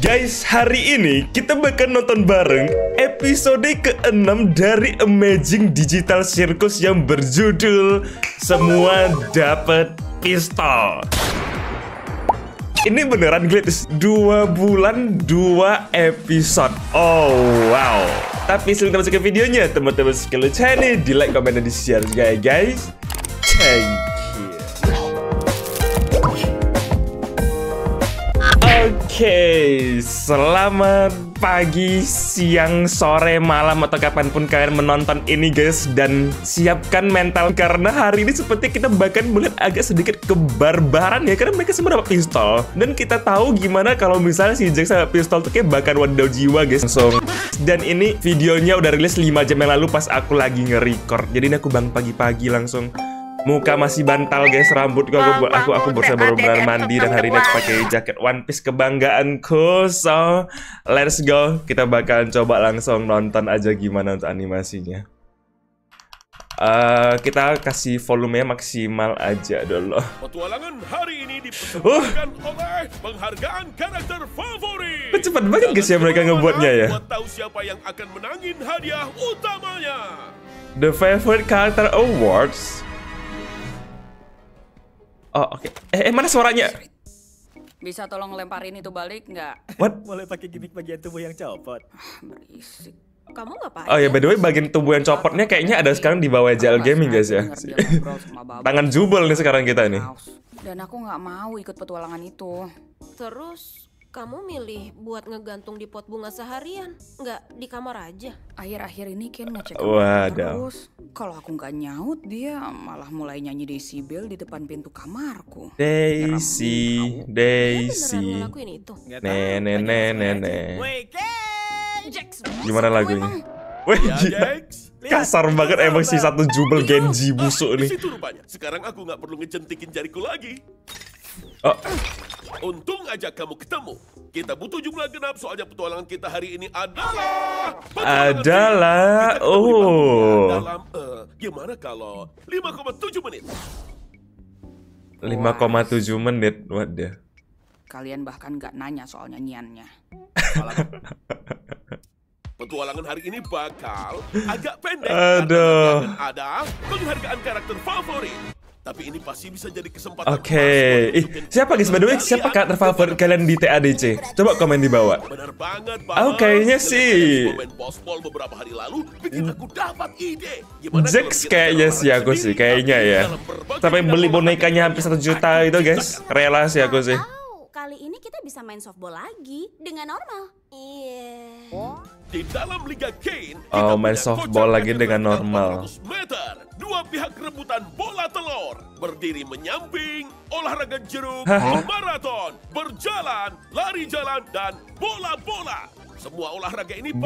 Guys, hari ini kita bakal nonton bareng episode ke-6 dari Amazing Digital Circus yang berjudul Semua Dapat Pistol. Ini beneran gratis, 2 bulan 2 episode. Oh wow. Tapi sebelum kita masuk ke videonya, teman-teman sekalian channel di like, komen, dan di share juga ya guys. Thank you. Oke, selamat pagi, siang, sore, malam, atau kapanpun kalian menonton ini guys. Dan siapkan mental, karena hari ini seperti kita bahkan melihat agak sedikit kebarbaran ya. Karena mereka semua dapat pistol. Dan kita tahu gimana kalau misalnya si Jax dapat pistol tuh kayak bahkan wadidaw jiwa guys. Dan ini videonya udah rilis 5 jam yang lalu pas aku lagi nge-record. Jadi ini aku bangun pagi-pagi langsung. Muka masih bantal guys, rambut aku baru mandi, dan hari ini aku pakai jaket One Piece kebanggaanku. So, let's go. Kita bakalan coba langsung nonton aja gimana untuk animasinya. Kita kasih volumenya maksimal aja dulu. Petualangan hari ini dipersembahkan oleh penghargaan karakter favorit. Cepat banget guys ya mereka ngebuatnya ya. Buat tahu siapa yang akan menangin hadiah utamanya. The Favorite Character Awards. Oh oke. Mana suaranya? Bisa tolong lemparin itu balik nggak? What? Boleh pakai gimmick bagian tubuh yang copot. Berisik. Kamu ngapain? Oh ya, by the way bagian tubuh yang copotnya kayaknya ada sekarang di bawah JL Gaming guys ya. Tangan jubel nih sekarang kita nih. Dan aku nggak mau ikut petualangan itu. Terus kamu milih buat ngegantung di pot bunga seharian, nggak di kamar aja? Akhir-akhir ini Ken ngecek Waduh. terus. Kalau aku nggak nyaut, dia malah mulai nyanyi Decibel di depan pintu kamarku. Daisy, Dia beneran Daisy. ngelakuin itu? Nenek. Jax, Gimana lagunya? Wih, Ya, gila. Jax. Kasar banget emang si satu jubel Genji busuk Di nih. situ rupanya. Sekarang aku nggak perlu ngecentikin jariku lagi. Oh, Untung aja kamu ketemu. Kita butuh jumlah genap, soalnya petualangan kita hari ini adalah adalah dalam gimana kalau 5,7 menit? 5,7 menit. Waduh. Kalian bahkan nggak nanya soal nyanyiannya. Petualangan hari ini bakal agak pendek. Aduh. Karena ada penghargaan karakter favorit. Tapi ini pasti bisa jadi kesempatan. Oke. Siapa guys? By the way, siapa karakter favorit kalian di TADC? Coba komen di bawah. Bener banget, Oh, kayaknya sih Momen Bossball beberapa hari lalu bikin aku dapat ide. Gimana Jax kalau kita kayaknya cari sih aku orang sih, sendiri, kayaknya tapi ya. dalam berbagai Sampai beli bidang bonekanya hampir 1 juta itu guys. Rela sih aku sih. Wow, kali ini kita bisa main softball lagi dengan normal. Iya. Di dalam Liga Kane, Oh, kita main punya softball kocak lagi raket dengan vertikal normal. 400 meter. Dua pihak rebutan bola telur. Berdiri menyamping, olahraga jeruk, maraton, berjalan, lari jalan, dan bola-bola. Semua olahraga ini pasti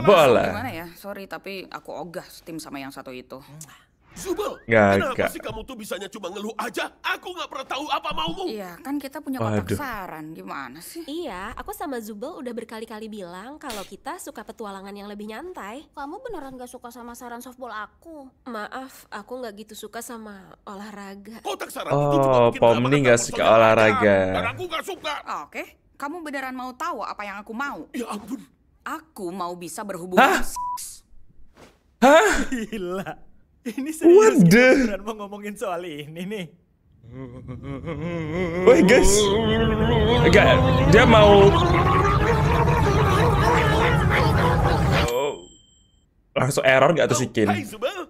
Bola. Gimana ya? Sorry, tapi aku ogah tim sama yang satu itu. Zubel, Nggak. kenapa sih kamu tuh bisanya cuma ngeluh aja? Aku nggak pernah tahu apa maumu. Iya, kan kita punya kotak Waduh. saran. Gimana sih? Iya, aku sama Zubel udah berkali-kali bilang kalau kita suka petualangan yang lebih nyantai. Kamu beneran gak suka sama saran softball aku? Maaf, aku nggak gitu suka sama olahraga. Kotak saran itu cuma Oh, bikin Pomni drama nggak kamu suka soalnya olahraga. Dan aku nggak suka. Oke, kamu beneran mau tahu apa yang aku mau? Ya ampun. Aku mau bisa berhubungan. Hah? Gila. Ini serius Waduh. kita beneran mau ngomongin soal ini nih. Woi guys. Enggak, dia mau. Oh. Langsung error nggak tuh si Ken? Hai Zubel.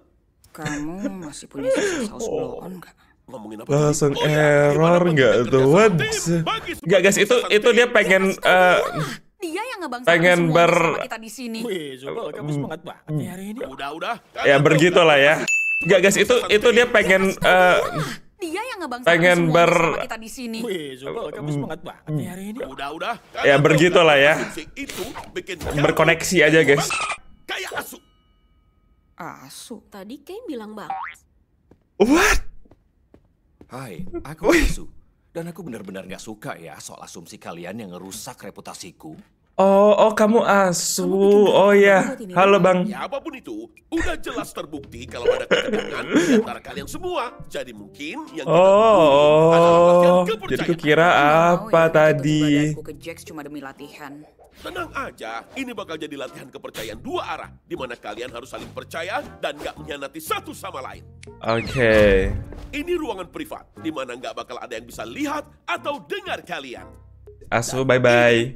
Kamu masih punya sisa saus blow on nggak? Ngomongin apa? Langsung tadi? Oh ya, error gimana nggak kita tuh? kerja What? sama tim? Bagi semua Nggak guys, itu kesuksesan dia tim. pengen Dia yang ngebangsakan pengen semua ber- sama kita di sini. Wih, Zubel, kamu semangat banget nih hari ini. Udah. ya begitulah ya. Nggak guys, itu dia pengen Dia yang ngebangsakan pengen semua ber- sama kita di sini. Wih, Zubel, kamu semangat banget nih hari ini. Udah. Ya, begitulah ya. Itu bikin berkoneksi aja guys. kayak asu. Asu. Tadi Kane bilang bang. What? Hai, aku Isu. Dan aku benar-benar gak suka ya soal asumsi kalian yang ngerusak reputasiku. Oh, kamu asu. Oh ya, halo bang. Ya apapun itu, udah jelas terbukti kalau ada ketegangan di antara kalian semua. Jadi mungkin yang kita butuh adalah latihan Oh, jadi kepercayaan. kukira apa tadi? Badanku ke Jax cuma demi latihan. Tenang aja, ini bakal jadi latihan kepercayaan dua arah, di mana kalian harus saling percaya dan nggak mengkhianati satu sama lain. Oke. Ini ruangan privat, di mana nggak bakal ada yang bisa lihat atau dengar kalian. Asu, bye-bye.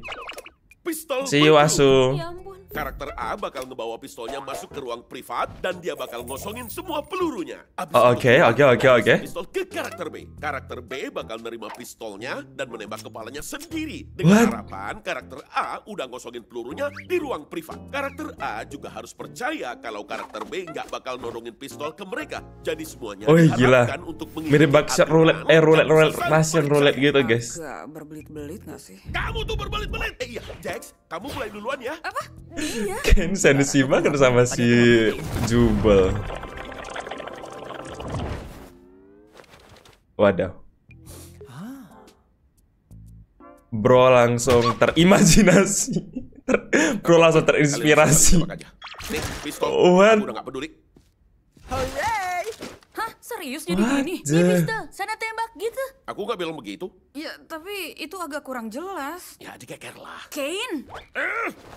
Pistol See you, berpeluru. Asu. Ya ampun. Karakter A bakal ngebawa pistolnya masuk ke ruang privat dan dia bakal ngosongin semua pelurunya. Abis Oh, itu, oke. Pistol ke karakter B. Karakter B bakal nerima pistolnya dan menembak kepalanya sendiri. What? Dengan harapan karakter A udah ngosongin pelurunya di ruang privat. Karakter A juga harus percaya kalau karakter B nggak bakal nodongin pistol ke mereka. Jadi semuanya Wih, gila. diharapkan untuk mengikuti Mirip bakso aturan roulette dan bisa saling Russian roulette percaya. gitu, guys. Agak berbelit-belit gak sih? Kamu tuh berbelit-belit. Iya, Jax, kamu mulai duluan ya. Kan sensi banget sama si Jubel. Waduh. Bro langsung terimajinasi. Bro langsung terinspirasi. Tembak aja. Nih, pistol. What? Aku udah gak peduli. Hah? Serius jadi gini? What? Sana tembak gitu. Aku gak bilang begitu. Ya, tapi itu agak kurang jelas. Ya, dikeker lah. Kane?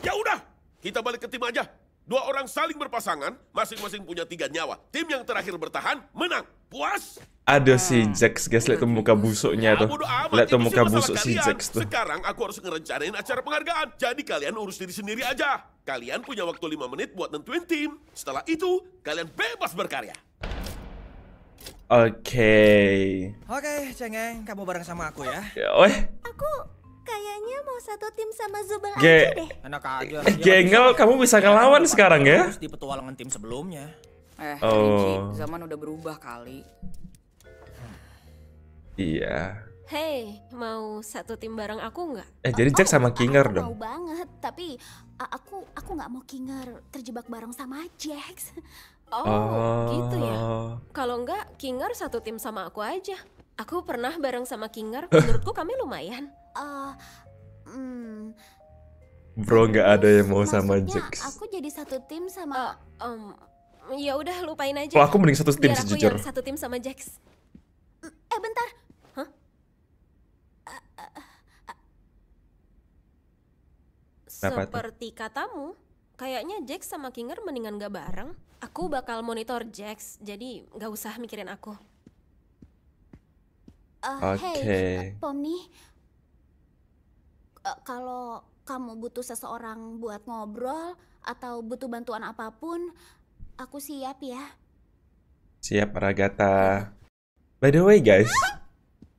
Ya udah, kita balik ke tim aja. Dua orang saling berpasangan, masing-masing punya 3 nyawa. Tim yang terakhir bertahan, menang. Puas? Aduh si Jax, guys, lihat tuh muka busuknya tuh. bodo amat, Lihat tuh itu muka sih masalah busuk si kalian. Jax tuh. Sekarang aku harus ngerencanain acara penghargaan. Jadi kalian urus diri sendiri aja. Kalian punya waktu 5 menit buat nentuin tim. Setelah itu, kalian bebas berkarya. Oke. Oke, cengeng, kamu bareng sama aku ya. Aku kayaknya mau satu tim sama Zubel Ge- aja deh. Enak aja. Gengel, kamu bisa ngelawan sekarang ya? Terus di petualangan tim sebelumnya. Oh. Ricci, zaman udah berubah kali. Iya. Hey, mau satu tim bareng aku nggak? Jadi Jax sama Kinger Aku dong. mau banget, tapi aku nggak mau Kinger terjebak bareng sama Jax. Oh, gitu ya. Kalau nggak, Kinger satu tim sama aku aja. Aku pernah bareng sama Kinger, menurutku kami lumayan. Bro nggak ada yang mau sama Maksudnya, Jax. aku jadi satu tim sama. Ya udah lupain aja. Kalau aku mending satu tim Biar sih aku jujur. yang satu tim sama Jax. Bentar. Kenapa tuh? Seperti katamu, kayaknya Jax sama Kinger mendingan gak bareng. Aku bakal monitor Jax, jadi gak usah mikirin aku. Oke. Hey, Pomni. Kalau kamu butuh seseorang buat ngobrol atau butuh bantuan apapun, aku siap ya. Siap, Ragata. By the way guys,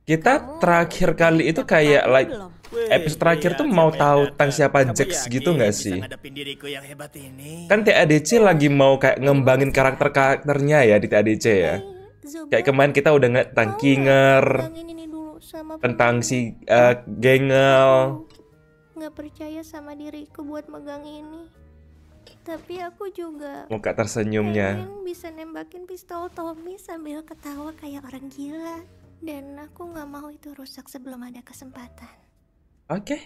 kita terakhir kali itu kayak like episode terakhir tuh mau tahu tentang siapa Jax gitu nggak sih? Ngadepin diriku yang hebat ini. Kan TADC lagi mau kayak ngembangin karakter-karakternya ya di TADC ya. Kayak kemarin kita udah nggak tentang Kinger, tentang si Gengel. Nggak percaya sama diriku buat megang ini. Tapi aku juga Muka tersenyumnya. pengen bisa nembakin pistol Tommy sambil ketawa kayak orang gila. Dan aku nggak mau itu rusak sebelum ada kesempatan. Oke.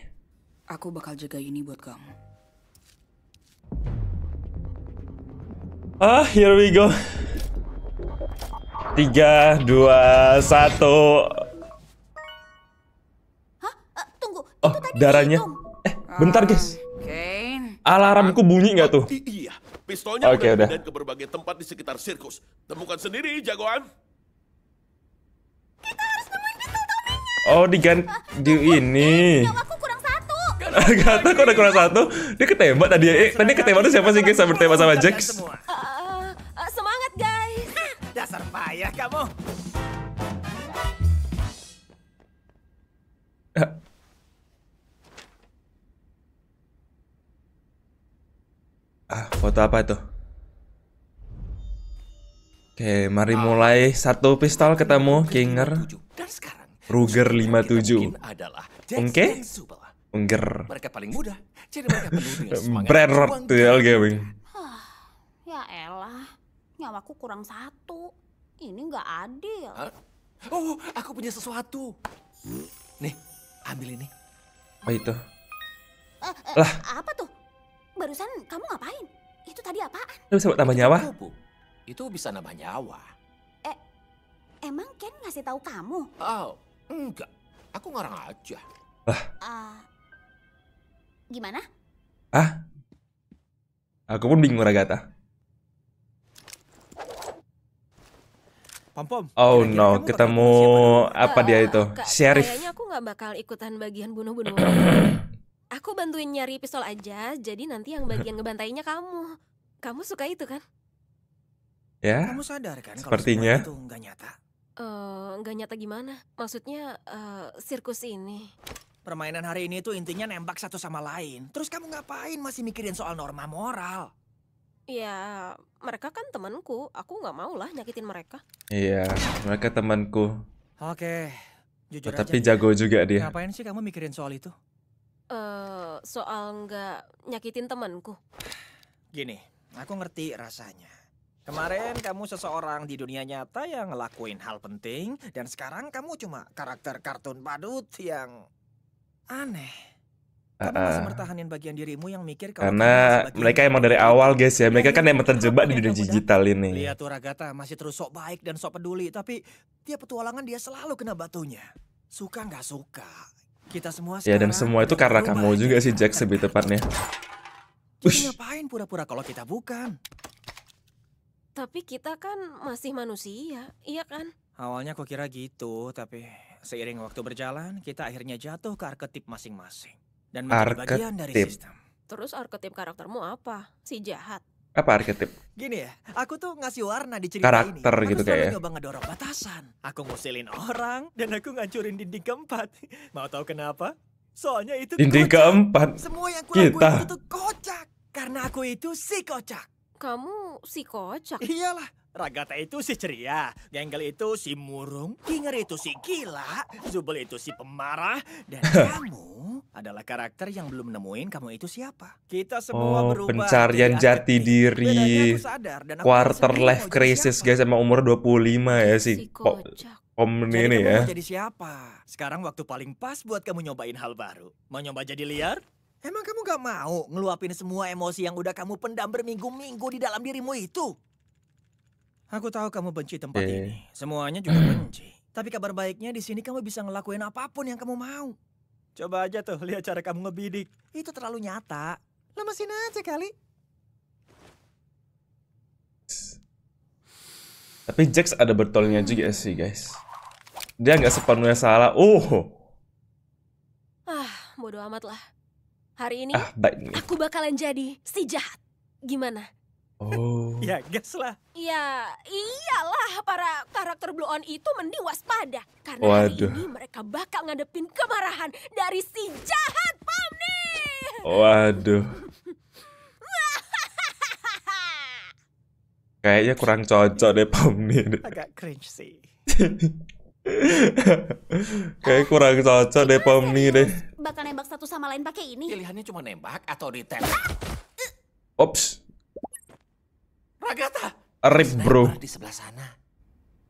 Aku bakal jaga ini buat kamu. Here we go. 3, 2, 1. Tunggu, Oh, darahnya. Bentar guys. Kane? Alarmku bunyi nggak tuh? Iya, pistolnya Oke, udah. dipindahin ke berbagai tempat di sekitar sirkus. Temukan sendiri, jagoan. Oh, diganti di ini. aku kurang satu. Gata kok udah kurang 1. Dia ketembak tadi. Tadi ketembak tuh siapa sih guys? Sambil tembak sama Jax. Semua. Semangat guys! Dasar payah kamu. Foto apa tuh? Oke, mari mulai. Satu pistol ketemu Kinger. Dan sekarang Ruger musuh kita 57. mungkin adalah Jax Oke. dan Zubel. Unger. Mereka paling mudah, jadi mereka penuh dengan semangat. Brand berjuang Rock Duel Gaming. Ya elah, nyawaku kurang satu. Ini nggak adil. Hah? Oh, aku punya sesuatu. Nih, ambil ini. Apa itu? Lah. Apa tuh? Barusan kamu ngapain? Itu tadi apaan? Itu bisa buat tambah nyawa? Kupu. Itu bisa nambah nyawa. Emang Ken ngasih tahu kamu? Oh, enggak. Aku ngarang aja. Gimana? Ah? Aku pun bingung, Ragata. Pom-pom. Oh kira-kira no, kamu bakal ketemu bunuh siapa apa dia itu? Sheriff. Kayaknya aku nggak bakal ikutan bagian bunuh-bunuh. Aku bantuin nyari pistol aja, jadi nanti yang bagian ngebantainya kamu. Kamu suka itu kan? dulu? Ya, Kamu sadar kan kalau sepertinya. semua itu nggak nyata? Nggak nyata gimana? Maksudnya sirkus ini. Permainan hari ini tuh intinya nembak satu sama lain. Terus kamu ngapain masih mikirin soal norma moral? Ya, mereka kan temanku. Aku nggak mau lah nyakitin mereka. Iya, mereka temanku. Oke, jujur Tapi aja. jago juga dia. Ngapain sih kamu mikirin soal itu? Soal nggak nyakitin temanku. Gini, aku ngerti rasanya. Kemarin kamu seseorang di dunia nyata yang ngelakuin hal penting, dan sekarang kamu cuma karakter kartun badut yang aneh. Kamu masih mertahanin bagian dirimu yang mikir kalau Karena kamu sebagai mereka emang dari awal guys ya, mereka kan emang terjebak di dunia digital ini. Lihat tuh Ragata masih terus sok baik dan sok peduli, tapi tiap petualangan dia selalu kena batunya. Suka nggak suka, kita semua Ya dan sekarang semua itu udah karena berubah kamu juga jadi sih Jack lebih tepatnya. Jadi ngapain pura-pura kalau kita bukan? Tapi kita kan masih manusia, iya kan? Awalnya aku kira gitu, tapi seiring waktu berjalan, kita akhirnya jatuh ke arketip masing-masing. Dan menjadi bagian dari Arketip. sistem. Terus arketip karaktermu apa? Si jahat. Apa arketip? Gini ya, aku tuh ngasih warna di cerita Karakter ini. gitu Aku selalu kayak. nyoba ngedorong batasan. Aku ngusilin orang, dan aku ngancurin dinding keempat. Mau tahu kenapa? Soalnya itu Dinding kocak. keempat. Semua yang kulakuin Kita. itu tuh kocak. Karena aku itu si kocak. Kamu si kocak. Iyalah, Ragata itu si ceria, Genggel itu si murung, Kinger itu si gila, Zubel itu si pemarah, dan kamu adalah karakter yang belum nemuin kamu itu siapa. Kita semua Oh, berubah. pencarian jadi jati arketip. diri. Bedanya aku sadar dan aku Quarter sendiri life mau jadi crisis siapa. guys, emang umur 25 ya Si sih. kocak. Om Jadi ini kamu ya. mau jadi siapa? Sekarang waktu paling pas buat kamu nyobain hal baru. Mau nyoba jadi liar? Emang kamu gak mau ngeluapin semua emosi yang udah kamu pendam berminggu-minggu di dalam dirimu itu? Aku tahu kamu benci tempat ini. Semuanya juga benci. Tapi kabar baiknya di sini kamu bisa ngelakuin apapun yang kamu mau. Coba aja tuh lihat cara kamu ngebidik. Itu terlalu nyata. Lemesin aja kali. Tapi Jax ada betulnya juga sih guys. Dia nggak sepenuhnya salah. Bodo amat lah. Hari ini Baik nih. aku bakalan jadi si jahat. Gimana? Oh. Ya gas lah. Ya, iyalah para karakter Blue On itu mending waspada. Karena hari Waduh. ini mereka bakal ngadepin kemarahan dari si jahat Pomni. Waduh. Kayaknya kurang cocok deh Pomni. Agak cringe sih. Kayak kurang cocok deh Pomni deh. Bakal nembak satu sama lain pakai ini? Pilihannya cuma nembak atau ditembak. Ops. Ragata. Rip bro. Sniper di sebelah sana.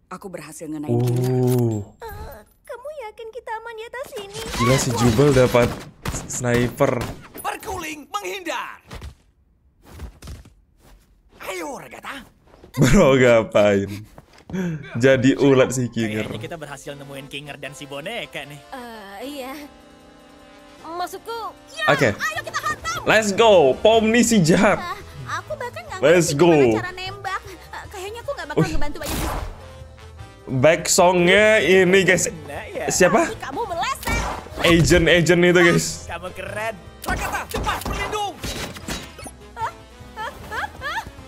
Aku berhasil ngenain Kinger. Kamu yakin kita aman di atas sini? Gila si Jubel dapat sniper. Berguling menghindar. Ayo Ragata. Bro ngapain? Jadi ulat si Kinger. Kayaknya kita berhasil nemuin Kinger dan si boneka nih. Iya. Maksudku, ya Oke. ayo kita hantam. Let's go. Pomni si jahat. Aku bahkan nggak Let's ngerti go. gimana cara nembak. Kayaknya aku nggak bakal ngebantu banyak. Back songnya ini guys. Nah ya, Siapa? Kamu meleset. Agent itu guys. kamu keren. Ragata, cepat berlindung.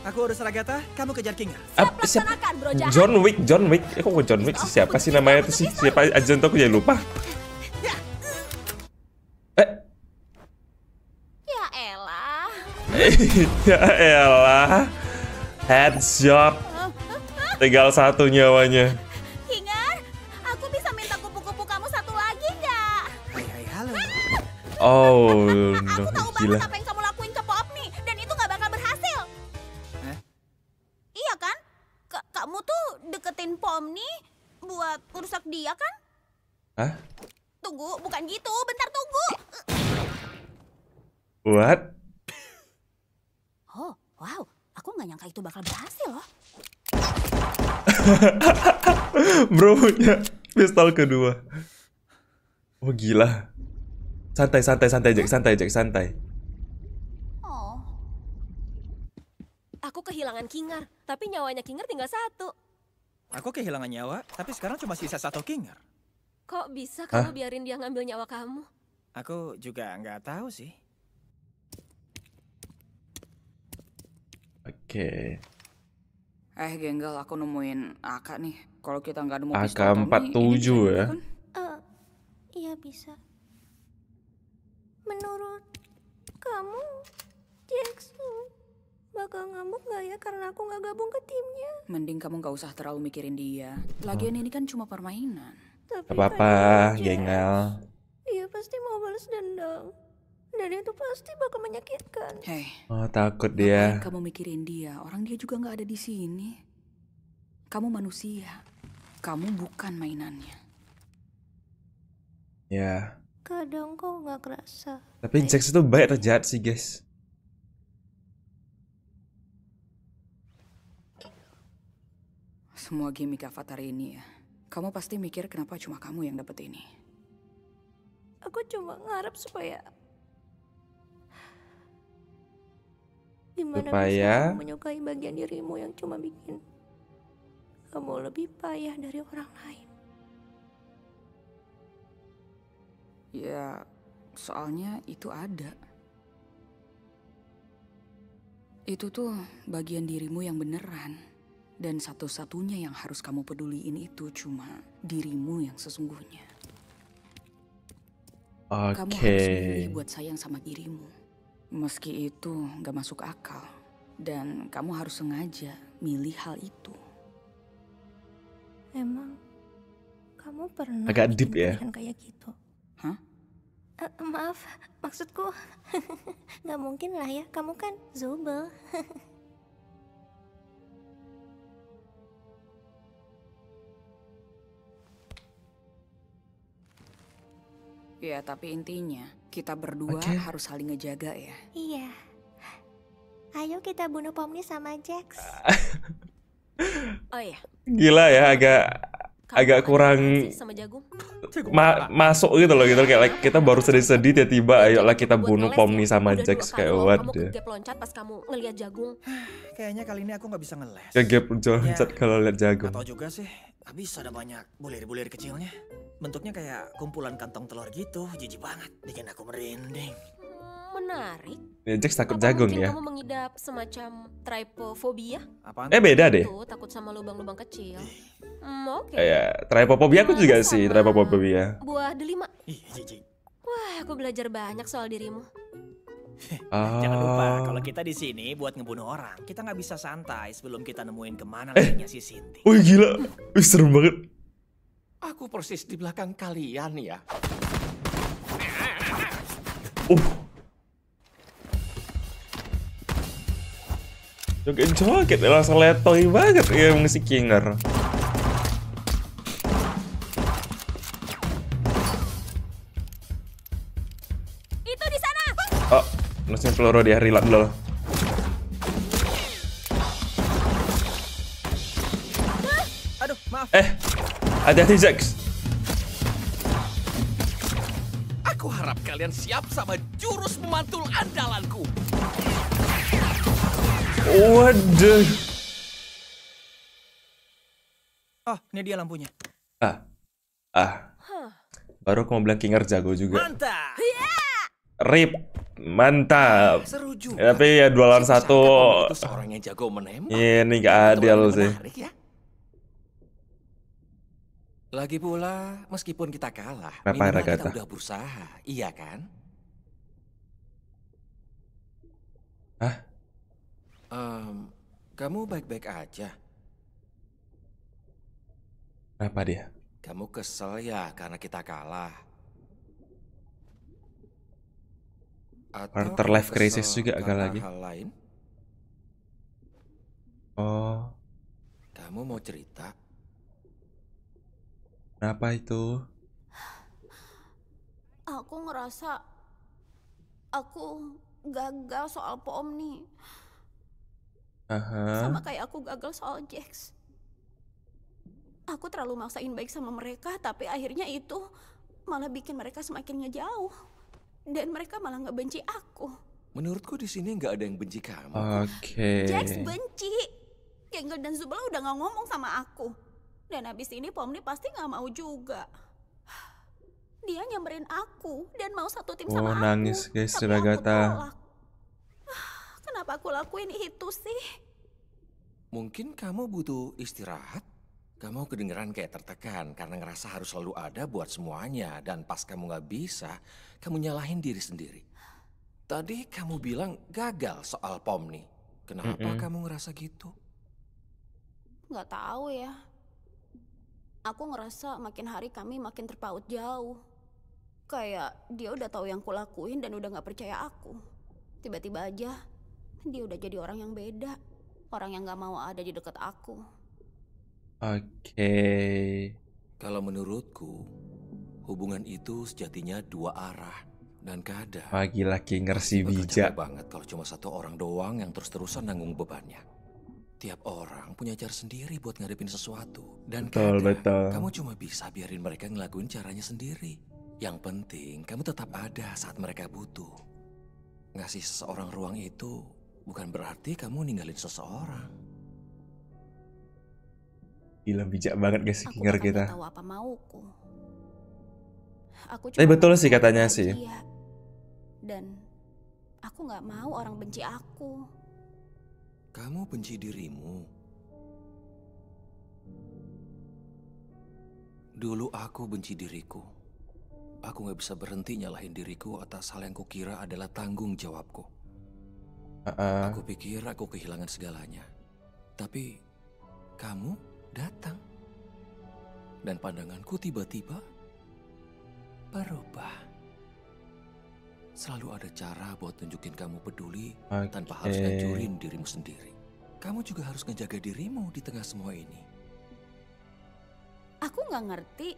Aku urus Ragata, kamu kejar Kinger. Siapa? Laksanakan, bro jahat. John Wick. Kok John Wick sih? Siapa sih namanya tuh sih? Siapa agent tuh aku jadi lupa. Ya elah. Ya elah. Headshot. Tinggal satu nyawanya. Kinger, aku bisa minta kupu-kupu kamu satu lagi nggak? Hai halo. Oh, Aku no, tahu gila. banget apa yang kamu lakuin ke Popni, dan itu nggak bakal berhasil. Hah? Iya kan? Kamu tuh deketin Pomni buat merusak dia kan? Hah? Tunggu, bukan gitu. Bentar tunggu. What? Oh, wow. Aku nggak nyangka itu bakal berhasil loh. Bro punya pistol kedua. Oh gila. Santai Jack, santai. Oh, Aku kehilangan Kingar, tapi nyawanya Kingar tinggal 1. Aku kehilangan nyawa, tapi sekarang cuma sisa 1 Kingar. Kok bisa kamu biarin dia ngambil nyawa kamu? Aku juga nggak tahu sih. Oke. Genggal, aku nemuin AK nih. Kalau kita nggak nemu pistol AK-47 Tommy, ini bisa juga ya. kan? Iya bisa. Menurut kamu, Jackson bakal ngamuk gak ya karena aku gak gabung ke timnya? Mending kamu nggak usah terlalu mikirin dia. Lagian ini kan cuma permainan. Tapi Gak apa-apa, kadang Jack, Genggal. dia pasti mau balas dendam. Dan itu pasti bakal menyakitkan. Hei, Oh takut ngapain dia. kamu mikirin dia? Orang dia juga nggak ada di sini. Kamu manusia. Kamu bukan mainannya. Ya. Kadang kok gak kerasa. Tapi Jax itu baik atau jahat sih guys? Semua gimmick Avatar ini ya. Kamu pasti mikir kenapa cuma kamu yang dapet ini. Aku cuma ngarep supaya gimana Supaya? bisa kamu menyukai bagian dirimu yang cuma bikin kamu lebih payah dari orang lain. Ya, soalnya itu ada. Itu tuh bagian dirimu yang beneran. Dan satu-satunya yang harus kamu peduliin itu cuma dirimu yang sesungguhnya. Kamu harus milih buat sayang sama dirimu. Meski itu gak masuk akal. Dan kamu harus sengaja milih hal itu. Emang kamu pernah Agak bikin deep ya. pilihan kayak gitu? Hah? Maaf, maksudku nggak mungkin lah ya, kamu kan Zubel. Ya, tapi intinya kita berdua harus saling ngejaga ya. Iya. Ayo kita bunuh Pomni sama Jax. Oh iya, Gila ya, kamu agak ada kurang interaksi sama Jagung? masuk gitu loh gitu. Kayak like, kita baru sedih-sedih tiba-tiba ayolah kita Buat bunuh ngeles Pomni ya? sama Udah Jax. 2 kali Kayak loh what kamu deh. kegap loncat pas kamu ngelihat Jagung. Kayaknya kali ini aku nggak bisa ngeles. Kegap loncat kalau lihat jagung. Atau juga sih, habis ada banyak bulir-bulir kecilnya. Bentuknya kayak kumpulan kantong telur gitu, jijik banget. Bikin aku merinding. Menarik. Ya, Jax takut Apa jagung mungkin ya. kamu mengidap semacam trypophobia? Apaan? Beda deh. Tuh, takut sama lubang-lubang kecil. Oke. Kayak trypophobia aku juga sih, Sama trypophobia. Buah delima. Ih, jijik. Wah, aku belajar banyak soal dirimu. Jangan lupa, Ah. kalau kita di sini buat ngebunuh orang, kita nggak bisa santai sebelum kita nemuin kemana larinya si Sinti. Wih gila, wih serem banget. Aku persis di belakang kalian ya. Joget-joget langsung letoy banget ya emang si Kinger. Itu di sana. Oh, langsung peluru dia reload dulu. Aduh, maaf. Hati-hati Jax. Aku harap kalian siap sama jurus memantul andalanku. Waduh. Oh, ini dia lampunya. Baru aku mau bilang Kinger jago juga. Mantap. Rip, mantap. Seru juga. Tapi ya 2 lawan 1. Itu seorang yang jago menembak. Ini gak adil sih. Menarik ya. Lagi pula, meskipun kita kalah, Kenapa, minimal kita Ragata? udah berusaha, iya kan? Hah? Kamu baik-baik aja. Kenapa dia? Kamu kesel ya karena kita kalah. Atau Quarter kamu life crisis kesel juga agak karena lagi. hal lain? Oh, Kamu mau cerita? kenapa itu? aku ngerasa aku gagal soal Pomni. Aha. Sama kayak aku gagal soal Jax. Aku terlalu maksain baik sama mereka, tapi akhirnya itu malah bikin mereka semakin ngejauh. Dan mereka malah ngebenci aku. Menurutku di sini nggak ada yang benci kamu. Oke. Jax benci. Gengel dan Zubla udah gak ngomong sama aku. Dan abis ini Pomni pasti gak mau juga. Dia nyamperin aku dan mau satu tim sama aku. Nangis guys, tapi aku Ragata. tolak. Kenapa aku lakuin itu sih? Mungkin kamu butuh istirahat. Kamu kedengeran kayak tertekan karena ngerasa harus selalu ada buat semuanya. Dan pas kamu nggak bisa, kamu nyalahin diri sendiri. Tadi kamu bilang gagal soal Pomni. Kenapa kamu ngerasa gitu? Gak tahu ya. Aku ngerasa makin hari kami makin terpaut jauh. Kayak dia udah tahu yang kulakuin dan udah gak percaya aku. Tiba-tiba aja dia udah jadi orang yang beda. Orang yang gak mau ada di dekat aku. Oke. Kalau menurutku, hubungan itu sejatinya dua arah. Dan kadang Gila Kinger si bakal bijak. capek banget kalau cuma satu orang doang yang terus-terusan nanggung bebannya. Tiap orang punya cara sendiri buat ngadepin sesuatu. Dan Betul, kadang betul. kamu cuma bisa biarin mereka ngelakuin caranya sendiri. Yang penting kamu tetap ada saat mereka butuh. Ngasih seseorang ruang itu bukan berarti kamu ninggalin seseorang. Gila bijak banget guys Aku Kinger bahkan kita. gak tahu apa mauku. Aku Tapi cuma betul mau sih katanya bahagia. sih. Dan aku gak mau orang benci aku. Kamu benci dirimu. Dulu aku benci diriku. Aku gak bisa berhenti nyalahin diriku atas hal yang kukira adalah tanggung jawabku. Aku pikir aku kehilangan segalanya. Tapi kamu datang. Dan pandanganku tiba-tiba berubah. Selalu ada cara buat tunjukin kamu peduli tanpa harus ngancurin dirimu sendiri. Kamu juga harus ngejaga dirimu di tengah semua ini. Aku gak ngerti.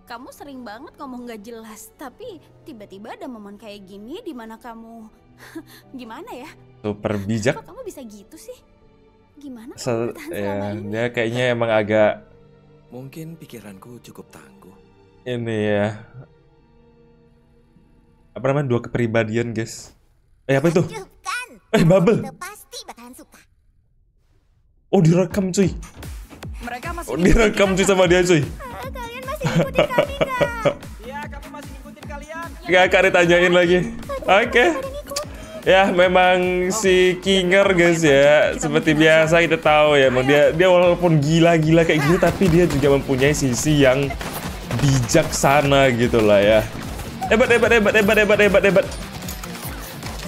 Kamu sering banget ngomong gak jelas. Tapi tiba-tiba ada momen kayak gini di mana kamu... Gimana ya? Super bijak. Kok kamu bisa gitu sih? Gimana kamu bertahan selama ini? Dia kayaknya emang agak Mungkin pikiranku cukup tangguh. ini ya. Apa namanya? Dua kepribadian guys. Apa itu? Lanjutkan. Bubble. Kita pasti bakalan suka. Oh direkam cuy. Mereka masih Oh direkam cuy sama dia cuy. Kalian masih ngikutin kami nggak? Iya, kami masih ngikutin kalian. Gak ditanyain lagi. Oke. Ya memang si Kinger guys ya. Seperti biasa kita tahu ya. Emang dia walaupun gila-gila kayak gitu, tapi dia juga mempunyai sisi yang bijaksana gitu lah ya. Hebat.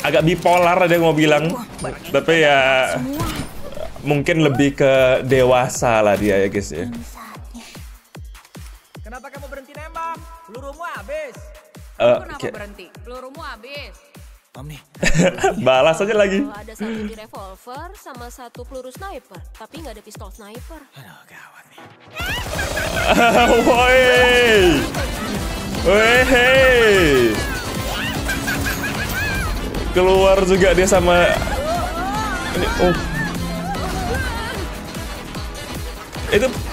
Agak bipolar ada yang mau bilang. Tapi ya mungkin lebih ke dewasa lah dia ya guys ya. Kenapa kamu berhenti nembak? Pelurumu habis. Kenapa berhenti? Pelurumu habis. Om nih. Balas aja lagi. Kalau ada satu di revolver sama satu peluru sniper, tapi nggak ada pistol sniper. Aduh, gawat nih. Woi. Keluar juga dia sama ini. Oh.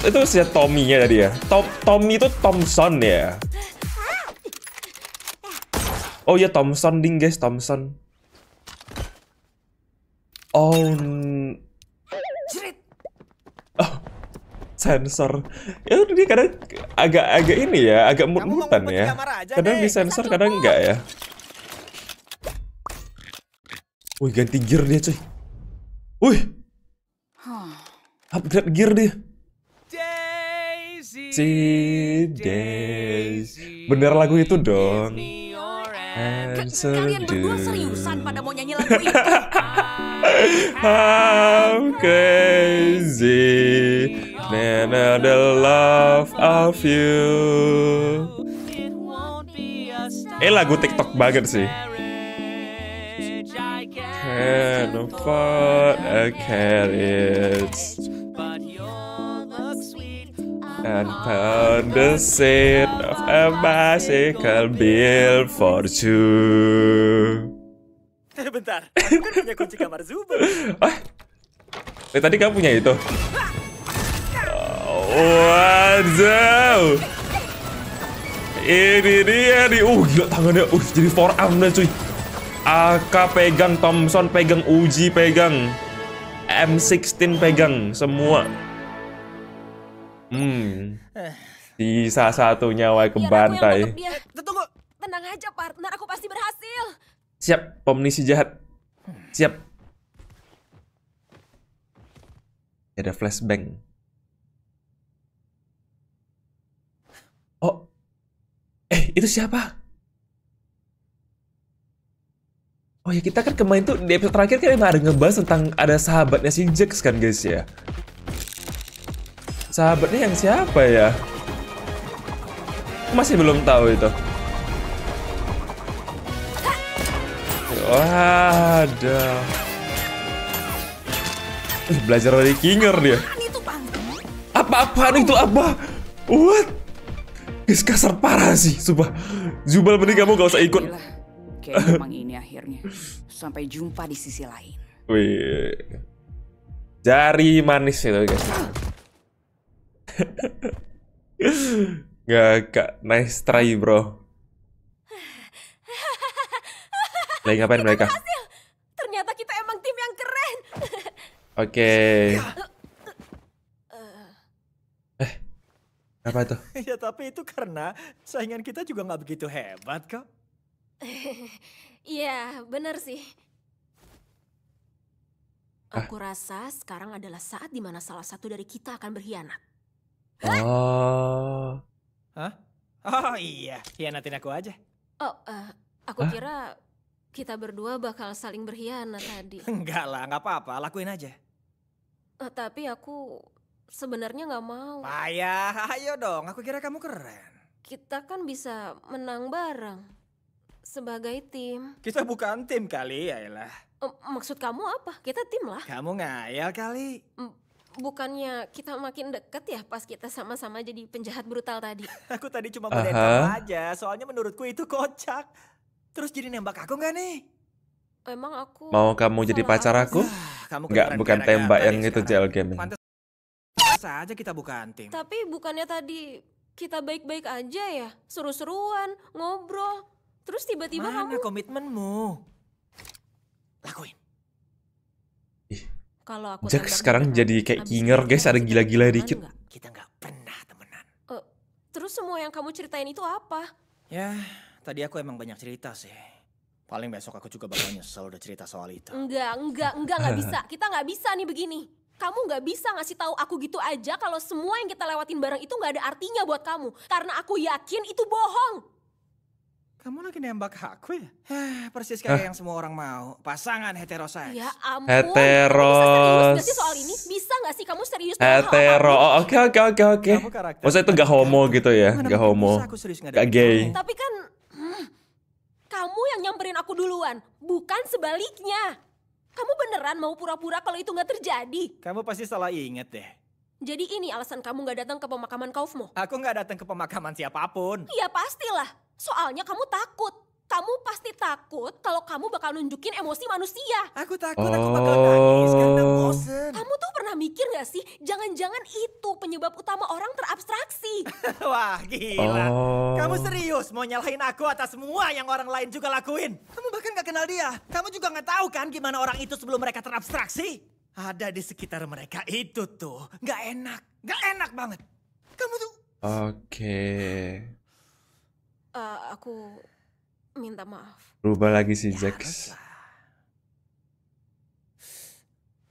Itu si Tommy-nya tadi ya. Tommy itu Thompson ya. Oh ya Thompson ding guys, Thompson. Oh, sensor. Ya udah dia kadang agak ini ya, agak mut-mutan ya. Kadang disensor, kadang enggak ya. Wih ganti gear dia cuy. Wih, upgrade gear dia. Daisy. Bener lagu itu dong. Kalian berdua seriusan pada mau nyanyi lagu itu? I'm crazy, then the love of you. Lagu TikTok banget sih. Can't afford a carriage and pound the seat of a bicycle built for two. Bentar, aku kan punya kunci kamar Zubel. Tadi kamu punya itu? Waduh. Ini dia nih. Gila tangannya. Jadi forearm dah cuy. AK pegang, Thompson pegang, Uji pegang, M16 pegang, semua. Sisa satu nyawa kebantai. Tunggu, tenang aja partner, aku pasti berhasil. Siap, pemunisi jahat. Siap. Ada flashbang. Oh, itu siapa? Oh ya, kita kan kemarin tuh di episode terakhir kan emang ada ngebahas tentang ada sahabatnya si Jax kan guys ya. Sahabatnya yang siapa ya? Masih belum tahu itu. Waduh. Belajar dari Kinger dia. Apa-apaan itu apa? What? Guys, kasar parah sih, sumpah. Zubal, mending kamu gak usah ikut. Kayaknya memang ini akhirnya. Sampai jumpa di sisi lain. Wih. Jari manis itu guys. Gak, nice try bro. Lagi ngapain mereka? Berhasil. Ternyata kita emang tim yang keren. Oke. Apa tuh? Ya tapi itu karena saingan kita juga nggak begitu hebat kok. Iya, bener sih. Aku rasa sekarang adalah saat dimana salah satu dari kita akan berkhianat. Oh. Hah? Oh iya, hianatin aku aja. Oh, aku kira kita berdua bakal saling berkhianat tadi. Enggak lah, nggak apa-apa, lakuin aja. Tapi aku sebenarnya nggak mau. Ayah, ayo dong, aku kira kamu keren. Kita kan bisa menang bareng sebagai tim. Kita bukan tim kali, Yaelah. Maksud kamu apa? Kita tim lah. Kamu ngayal kali. Bukannya kita makin deket ya pas kita sama-sama jadi penjahat brutal tadi? Aku tadi cuma bedain kamu aja, soalnya menurutku itu kocak. Terus jadi nembak aku nggak nih? Emang aku mau kamu jadi pacar aku? Enggak, bukan tembak yang itu JL Gaming. Masa aja kita bukan tim. Tapi bukannya tadi kita baik-baik aja ya? Seru-seruan, ngobrol. Terus tiba-tiba Mana kamu... komitmenmu? Lakuin. Kalau aku Jax sekarang jadi kayak Kinger guys, ada gila-gila dikit. Kita nggak pernah temenan. Terus semua yang kamu ceritain itu apa? Ya, tadi aku emang banyak cerita sih. Paling besok aku juga bakal nyesel udah cerita soal itu. Nggak bisa. Kita nggak bisa nih begini. Kamu nggak bisa ngasih tahu aku gitu aja kalau semua yang kita lewatin bareng itu nggak ada artinya buat kamu. Karena aku yakin itu bohong. Kamu lagi nembak aku ya? Persis kayak yang semua orang mau. Pasangan heteroseks. Ya ampun. Hetero. Kamu bisa serius gak sih soal ini? Bisa gak sih kamu serius? Hetero. Oke. Maksudnya itu gak homo gitu ya? Gak homo. Gak gay. Tapi kan kamu yang nyamperin aku duluan, bukan sebaliknya. Kamu beneran mau pura-pura kalau itu gak terjadi? Kamu pasti salah inget deh. Jadi ini alasan kamu gak datang ke pemakaman Kaufmo? Aku gak datang ke pemakaman siapapun. Iya pastilah. Soalnya kamu takut. Kamu pasti takut kalau kamu bakal nunjukin emosi manusia. Aku takut aku bakal nangis karena bosen. Kamu tuh pernah mikir gak sih? Jangan-jangan itu penyebab utama orang terabstraksi. Wah gila. Kamu serius mau nyalahin aku atas semua yang orang lain juga lakuin? Kamu bahkan gak kenal dia. Kamu juga gak tahu kan gimana orang itu sebelum mereka terabstraksi? Ada di sekitar mereka itu tuh. Gak enak. Gak enak banget. Kamu tuh... Oke. Aku minta maaf. Berubah lagi si Jax.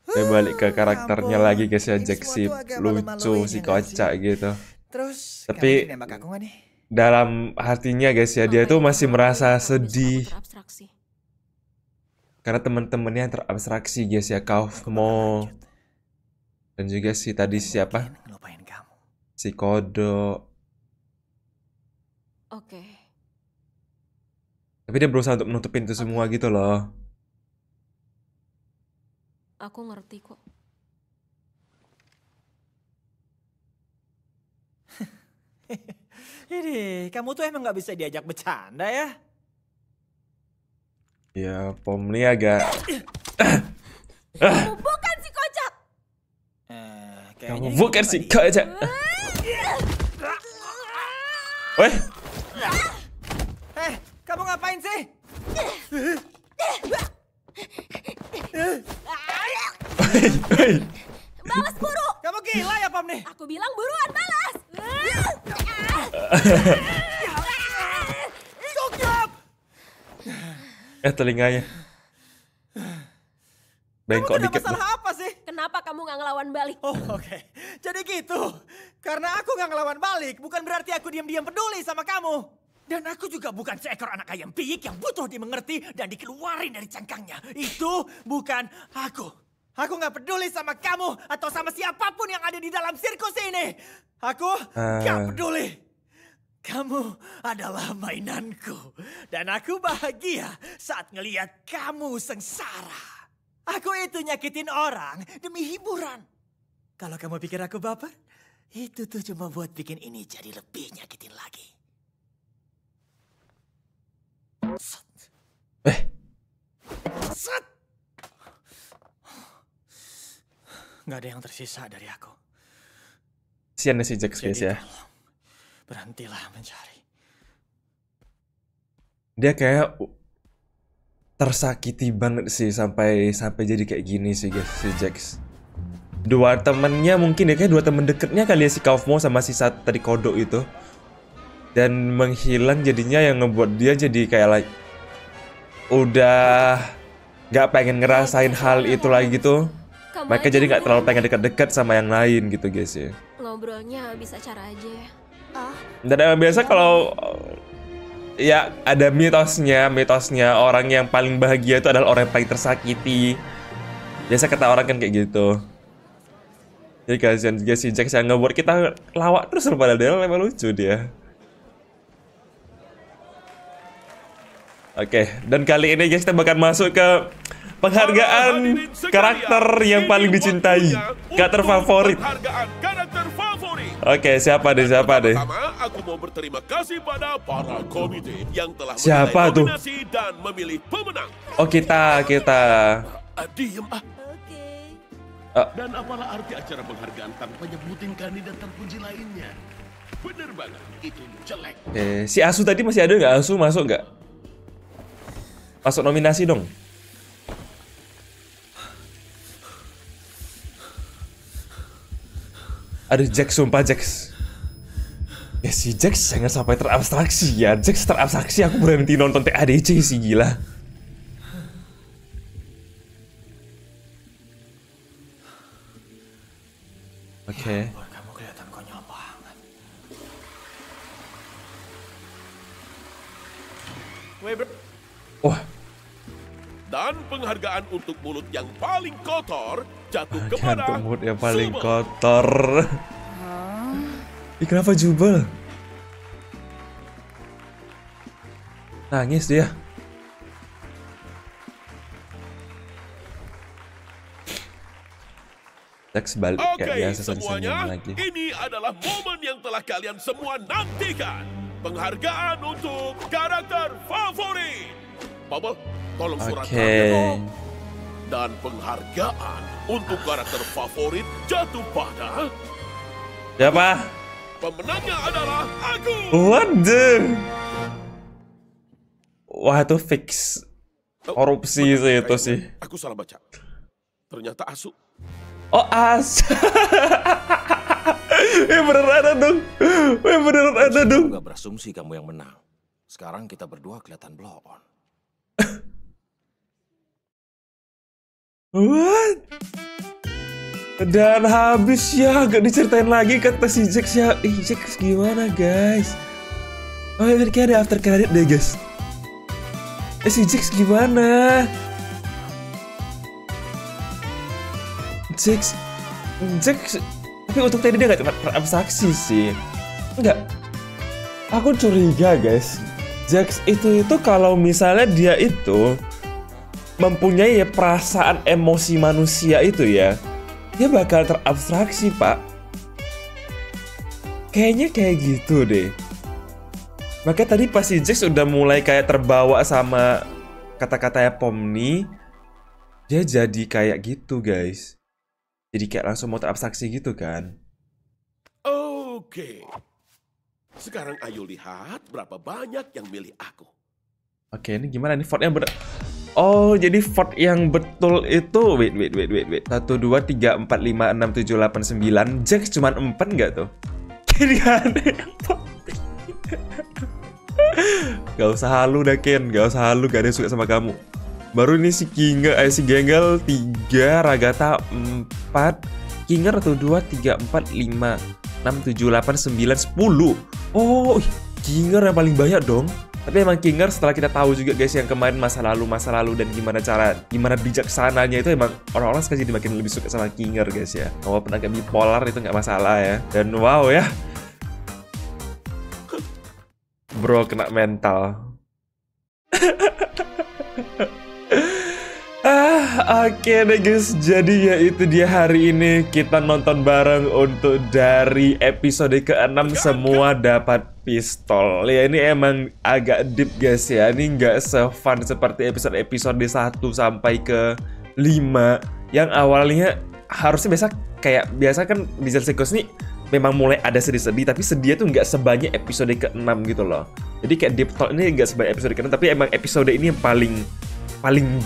Saya balik ke karakternya lagi guys ya, Jax si lucu, si kocak gitu. Terus, tapi nembak aku gak nih? Dalam hatinya guys ya, dia tuh masih merasa sedih. Karena teman-temannya yang terabstraksi guys ya, Kaufmo. Dan juga si tadi siapa? Si Kodok. Oke. Tapi dia berusaha untuk menutupin itu semua gitu loh. Aku ngerti kok. Ini, kamu tuh emang gak bisa diajak bercanda ya? Ya, Pomni agak... Kamu bukan si kocak. Kamu bukan si kocak. Weh, Kamu ngapain sih? Balas buru. Kamu gila ya, Pomni? Aku bilang buruan balas. Cukup! telinganya. Bengkok Kamu ada dikit. masalah apa sih? Kenapa kamu nggak ngelawan balik? Oh, oke. Jadi gitu. Karena aku nggak ngelawan balik, bukan berarti aku diam-diam peduli sama kamu. Dan aku juga bukan seekor anak ayam piik yang butuh dimengerti dan dikeluarin dari cangkangnya. Itu bukan aku. Aku nggak peduli sama kamu atau sama siapapun yang ada di dalam sirkus ini. Aku nggak peduli. Kamu adalah mainanku. Dan aku bahagia saat ngelihat kamu sengsara. Aku itu nyakitin orang demi hiburan. Kalau kamu pikir aku baper, itu tuh cuma buat bikin ini jadi lebih nyakitin lagi. Set. Set. Nggak ada yang tersisa dari aku. Kasian si Jax guys ya. Berhentilah mencari. Dia kayak tersakiti banget sih sampai jadi kayak gini sih guys si Jax. Dua temennya mungkin ya, kayak dua temen deketnya kali ya, si Kaufmo sama si tadi kodok itu. Dan menghilang jadinya yang ngebuat dia jadi kayak like, udah gak pengen ngerasain hal itu lagi gitu. Mereka jadi gak terlalu pengen dekat-dekat sama yang lain gitu guys ya. Ngobrolnya bisa cara aja ya. Dan emang biasa kalau ya ada mitosnya orang yang paling bahagia itu adalah orang yang paling tersakiti. Biasa kata orang kan kayak gitu. Jadi kasihan juga si Jax yang ngebuat kita lawak terus, padahal dia memang lucu dia. Oke, dan kali ini guys kita bakal masuk ke penghargaan karakter yang paling dicintai, karakter favorit. Oke, siapa deh? Pertama, aku mau berterima kasih pada para komite yang telah Siapa tuh? nominasi dan memilih pemenang. Oh, kita. Diem ah. Oke. Dan apalah arti acara penghargaan tanpa nyebutin kandidat terpuji lainnya? Bener banget, itu jelek. Oke, si Asu tadi masih ada nggak? Asu masuk nggak? Masuk nominasi dong. Aduh, Jax, sumpah Jax. Ya si Jax jangan sampai terabstraksi ya. Jax terabstraksi, aku berhenti nonton TADC sih, gila. Oke. Kamu kelihatan konyol banget. Wah, Dan penghargaan untuk mulut yang paling kotor jatuh untuk kepada mulut yang paling Zubel. kotor. Ih, kenapa Jubel? Nangis dia. Jax balik Oke, kayak biasa semuanya, senyum lagi. ini adalah momen yang telah kalian semua nantikan. Penghargaan untuk karakter favorit. Bubble, tolong surat Oke. hadiah dong. Dan penghargaan untuk karakter favorit jatuh pada... Siapa? Pemenangnya adalah aku. What the? Wah, itu fix korupsi sih itu sih. Aku salah baca. Ternyata Asu. Oh, As. Beneran ada dong. Beneran ada dong. Aku gak berasumsi kamu yang menang. Sekarang kita berdua kelihatan blow on. What? Dan habis ya, gak diceritain lagi kata si Jax ya. Jax gimana guys? Oh ya, kayak ada after credit deh guys. Si Jax gimana? Jax, tapi untuk tadi dia gak terabstraksi sih. Enggak, aku curiga guys. Jax itu kalau misalnya dia itu mempunyai perasaan emosi manusia itu ya, dia bakal terabstraksi pak. Kayaknya kayak gitu deh. Makanya tadi pas si Jax udah mulai kayak terbawa sama kata-katanya Pomni, dia jadi kayak gitu guys. Jadi kayak langsung mau terabstraksi gitu kan. Oke. Sekarang ayo lihat berapa banyak yang milih aku. Oke, ini gimana nih font yang bener? Oh, jadi font yang betul itu wait. 1 2 3 4 5 6 7 8 9. Jax cuma 4 enggak tuh? Ini aneh. Gak usah halu dah Ken, gak usah halu, gak ada yang suka sama kamu. Baru ini si Genggal 3, Ragata 4, Kinger 1 2 3 4 5 6 7 8 9 10. Oh, Kinger yang paling banyak dong. Tapi emang Kinger setelah kita tahu juga guys yang kemarin masa lalu dan gimana bijaksananya itu emang orang-orang sekarang jadi makin lebih suka sama Kinger guys ya. Walaupun agak bipolar itu nggak masalah ya. Dan wow ya, bro kena mental. Oke deh guys, jadi ya itu dia hari ini kita nonton bareng untuk dari episode ke-6 semua dapat pistol. Ya ini emang agak deep guys ya, ini nggak se-fun seperti episode 1 sampai ke 5 yang awalnya harusnya biasa kan di Zelsecos nih memang mulai ada sedih-sedih, tapi sedih tuh nggak sebanyak episode ke-6 gitu loh. Jadi kayak deep talk ini nggak sebanyak episode ke-6, tapi emang episode ini yang paling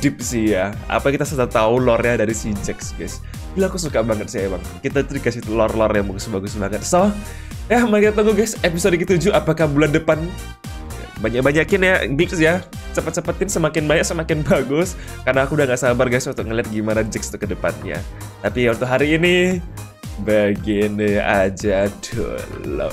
deep sih ya. Apa kita sudah tahu lore-nya dari si Jax guys. Gila aku suka banget sih emang. Kita tuh dikasih lore-lore yang bagus-bagus banget. So, ya mari kita tunggu guys episode ke-7 apakah bulan depan. Banyak-banyakin ya Geeks ya. Cepet-cepetin, semakin banyak semakin bagus. Karena aku udah gak sabar guys untuk ngeliat gimana Jax tuh ke depannya. Tapi untuk hari ini begini aja dulu.